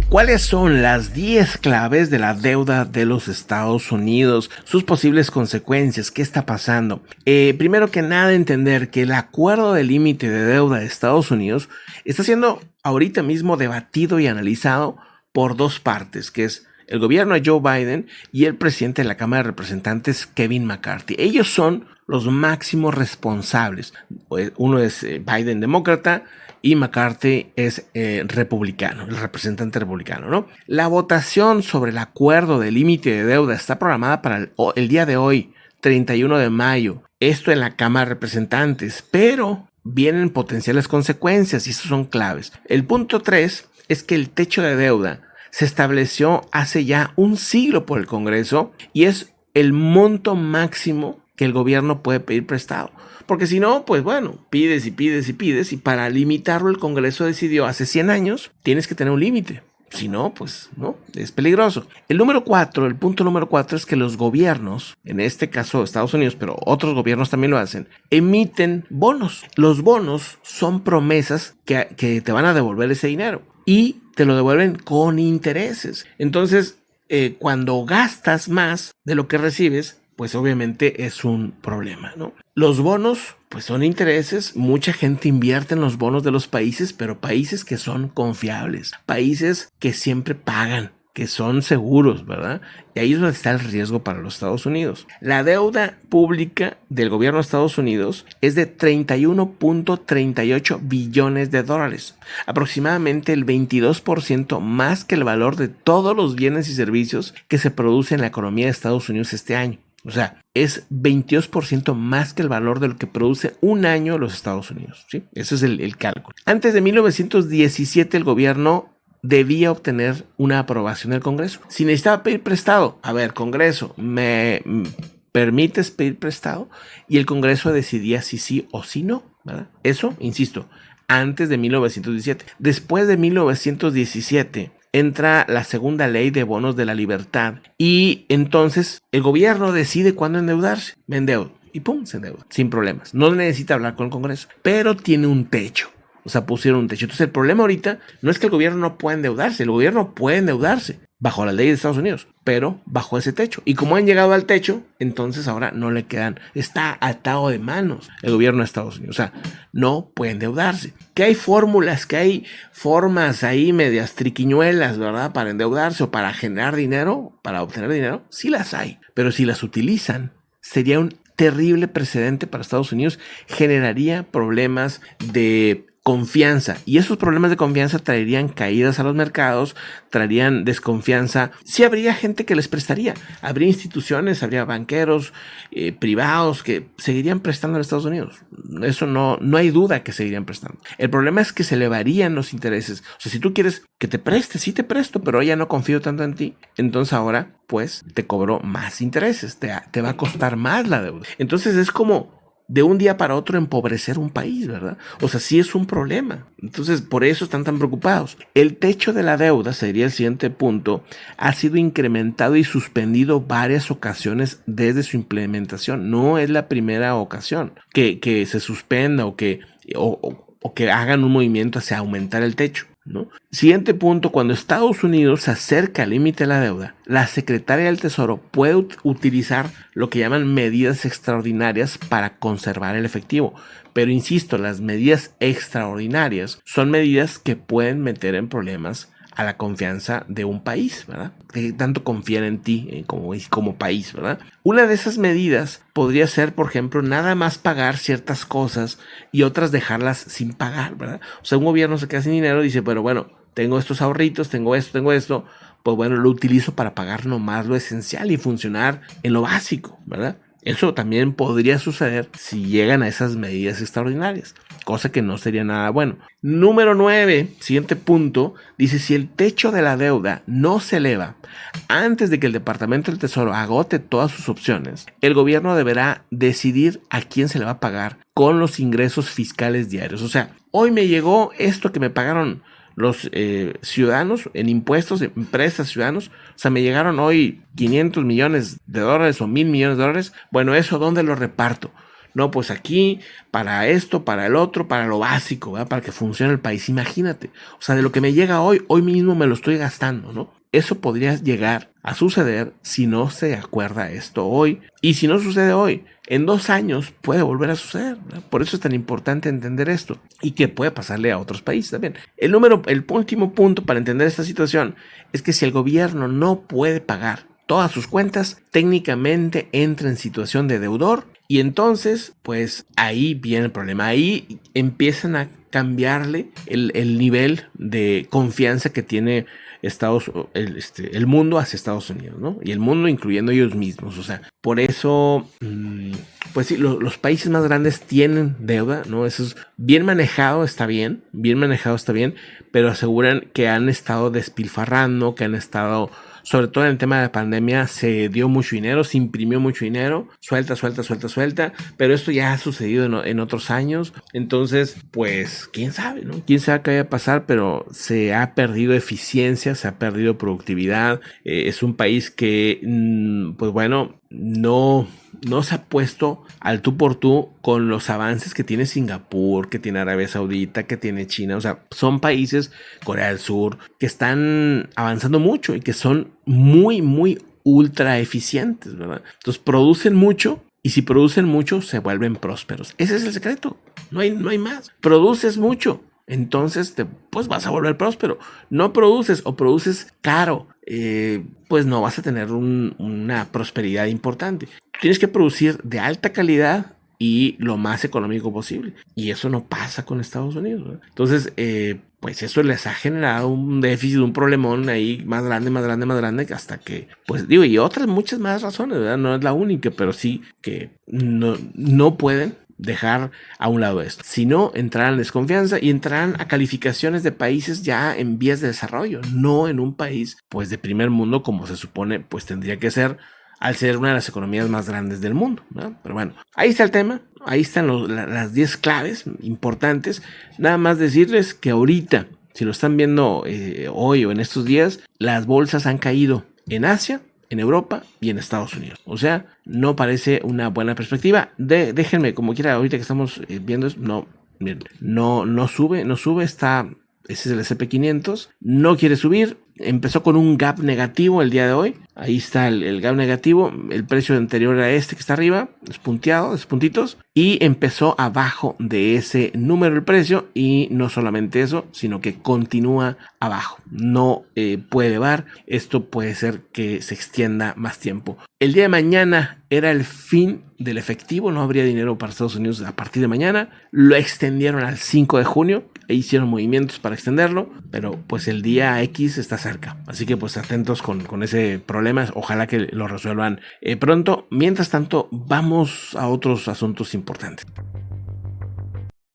¿Cuáles son las 10 claves de la deuda de los Estados Unidos? Sus posibles consecuencias, ¿qué está pasando? Primero que nada, entender que el acuerdo de límite de deuda de Estados Unidos está siendo ahorita mismo debatido y analizado por dos partes, que es el gobierno de Joe Biden y el presidente de la Cámara de Representantes, Kevin McCarthy. Ellos son los máximos responsables. Uno es Biden, demócrata, y McCarthy es republicano, el representante republicano, ¿no? La votación sobre el acuerdo de límite de deuda está programada para el día de hoy, 31 de mayo. Esto en la Cámara de Representantes, pero vienen potenciales consecuencias y esas son claves. El punto 3 es que el techo de deuda se estableció hace ya un siglo por el Congreso y es el monto máximo que el gobierno puede pedir prestado. Porque si no, pues bueno, pides y pides y pides, y para limitarlo el Congreso decidió hace 100 años, tienes que tener un límite. Si no, pues no, es peligroso. El punto número 4 es que los gobiernos, en este caso Estados Unidos, pero otros gobiernos también lo hacen, emiten bonos. Los bonos son promesas que te van a devolver ese dinero y te lo devuelven con intereses. Entonces, cuando gastas más de lo que recibes, pues obviamente es un problema, ¿no? Los bonos, pues son intereses. Mucha gente invierte en los bonos de los países, pero países que son confiables, países que siempre pagan, que son seguros, ¿verdad? Y ahí es donde está el riesgo para los Estados Unidos. La deuda pública del gobierno de Estados Unidos es de 31.38 billones de dólares, aproximadamente el 22% más que el valor de todos los bienes y servicios que se producen en la economía de Estados Unidos este año. O sea, es 22% más que el valor de lo que produce un año los Estados Unidos, ¿sí? Ese es el cálculo. Antes de 1917 el gobierno debía obtener una aprobación del Congreso. Si necesitaba pedir prestado, a ver, Congreso, ¿me permites pedir prestado? Y el Congreso decidía si sí o si no, ¿verdad? Eso, insisto, antes de 1917. Después de 1917... entra la segunda ley de bonos de la libertad y entonces el gobierno decide cuándo endeudarse. Me endeudo y pum, se endeuda sin problemas. No necesita hablar con el Congreso, pero tiene un techo. O sea, pusieron un techo. Entonces el problema ahorita no es que el gobierno no pueda endeudarse. El gobierno puede endeudarse bajo la ley de Estados Unidos, pero bajo ese techo. Y como han llegado al techo, entonces ahora no le quedan, está atado de manos el gobierno de Estados Unidos. O sea, no puede endeudarse. Que hay fórmulas, que hay formas ahí medias triquiñuelas, ¿verdad? Para endeudarse o para generar dinero, para obtener dinero, sí las hay. Pero si las utilizan, sería un terrible precedente para Estados Unidos. Generaría problemas de confianza, y esos problemas de confianza traerían caídas a los mercados, traerían desconfianza. Sí habría gente que les prestaría, habría instituciones, habría banqueros privados que seguirían prestando a Estados Unidos. Eso no hay duda que seguirían prestando. El problema es que se elevarían los intereses. O sea, si tú quieres que te preste, sí te presto, pero ya no confío tanto en ti, entonces ahora pues te cobro más intereses, te va a costar más la deuda. Entonces es como de un día para otro empobrecer un país, ¿verdad? O sea, sí es un problema. Entonces, por eso están tan preocupados. El techo de la deuda, sería el siguiente punto, ha sido incrementado y suspendido varias ocasiones desde su implementación. No es la primera ocasión que se suspenda o que hagan un movimiento hacia aumentar el techo, ¿no? Siguiente punto, cuando Estados Unidos se acerca al límite de la deuda, la Secretaría del Tesoro puede utilizar lo que llaman medidas extraordinarias para conservar el efectivo. Pero insisto, las medidas extraordinarias son medidas que pueden meter en problemas a la confianza de un país, ¿verdad? Que tanto confían en ti como país, ¿verdad? Una de esas medidas podría ser, por ejemplo, nada más pagar ciertas cosas y otras dejarlas sin pagar, ¿verdad? O sea, un gobierno se queda sin dinero y dice, pero bueno, tengo estos ahorritos, tengo esto, pues bueno, lo utilizo para pagar nomás lo esencial y funcionar en lo básico, ¿verdad? Eso también podría suceder si llegan a esas medidas extraordinarias, cosa que no sería nada bueno. Número 9, siguiente punto, dice: si el techo de la deuda no se eleva antes de que el Departamento del Tesoro agote todas sus opciones, el gobierno deberá decidir a quién se le va a pagar con los ingresos fiscales diarios. O sea, hoy me llegó esto que me pagaron los ciudadanos en impuestos, empresas, ciudadanos. O sea, me llegaron hoy 500 millones de dólares o 1,000 millones de dólares. Bueno, ¿eso dónde lo reparto? No, pues aquí, para esto, para el otro, para lo básico, ¿verdad? Para que funcione el país. Imagínate. O sea, de lo que me llega hoy mismo me lo estoy gastando, ¿no? Eso podría llegar a suceder si no se acuerda esto hoy. Y si no sucede hoy, en 2 años puede volver a suceder, ¿verdad? Por eso es tan importante entender esto y que puede pasarle a otros países también. El último punto para entender esta situación es que si el gobierno no puede pagar todas sus cuentas, técnicamente entra en situación de deudor y entonces, pues ahí viene el problema. Ahí empiezan a cambiarle el nivel de confianza que tiene el mundo hacia Estados Unidos, ¿no? Y el mundo incluyendo ellos mismos. O sea, por eso, pues sí, los países más grandes tienen deuda, ¿no? Eso es bien manejado, está bien, pero aseguran que han estado despilfarrando, que han estado, sobre todo en el tema de la pandemia, se dio mucho dinero, se imprimió mucho dinero, suelta, pero esto ya ha sucedido en otros años. Entonces, pues, quién sabe, ¿no? Quién sabe qué vaya a pasar, pero se ha perdido eficiencia, se ha perdido productividad. Es un país que, pues bueno, no se ha puesto al tú por tú con los avances que tiene Singapur, que tiene Arabia Saudita, que tiene China. O sea, son países, Corea del Sur, que están avanzando mucho y que son muy, muy ultra eficientes, ¿verdad? Entonces producen mucho y si producen mucho se vuelven prósperos. Ese es el secreto. No hay más. Produces mucho, entonces pues vas a volver próspero. No produces o produces caro, pues no vas a tener una prosperidad importante. Tienes que producir de alta calidad y lo más económico posible. Y eso no pasa con Estados Unidos, ¿verdad? Entonces, pues eso les ha generado un déficit, un problemón ahí más grande, hasta que, pues digo, y otras muchas más razones, ¿verdad? No es la única, pero sí que no pueden dejar a un lado esto. Si no, entrarán en desconfianza y entrarán a calificaciones de países ya en vías de desarrollo, no en un país pues de primer mundo como se supone pues tendría que ser al ser una de las economías más grandes del mundo, ¿no? Pero bueno, ahí está el tema, ahí están las 10 claves importantes. Nada más decirles que ahorita, si lo están viendo hoy o en estos días, las bolsas han caído en Asia, en Europa y en Estados Unidos. O sea, no parece una buena perspectiva. Déjenme, como quiera, ahorita que estamos viendo eso, no sube, ese es el S&P 500, no quiere subir, empezó con un gap negativo el día de hoy, ahí está el gap negativo, el precio anterior a este que está arriba, es puntitos, y empezó abajo de ese número el precio, y no solamente eso, sino que continúa abajo, no puede elevar, esto puede ser que se extienda más tiempo. El día de mañana era el fin del efectivo, no habría dinero para Estados Unidos a partir de mañana, lo extendieron al 5 de junio, e hicieron movimientos para extenderlo, pero pues el día X está cerca, así que pues atentos con ese problema, ojalá que lo resuelvan pronto. Mientras tanto, vamos a otros asuntos importantes.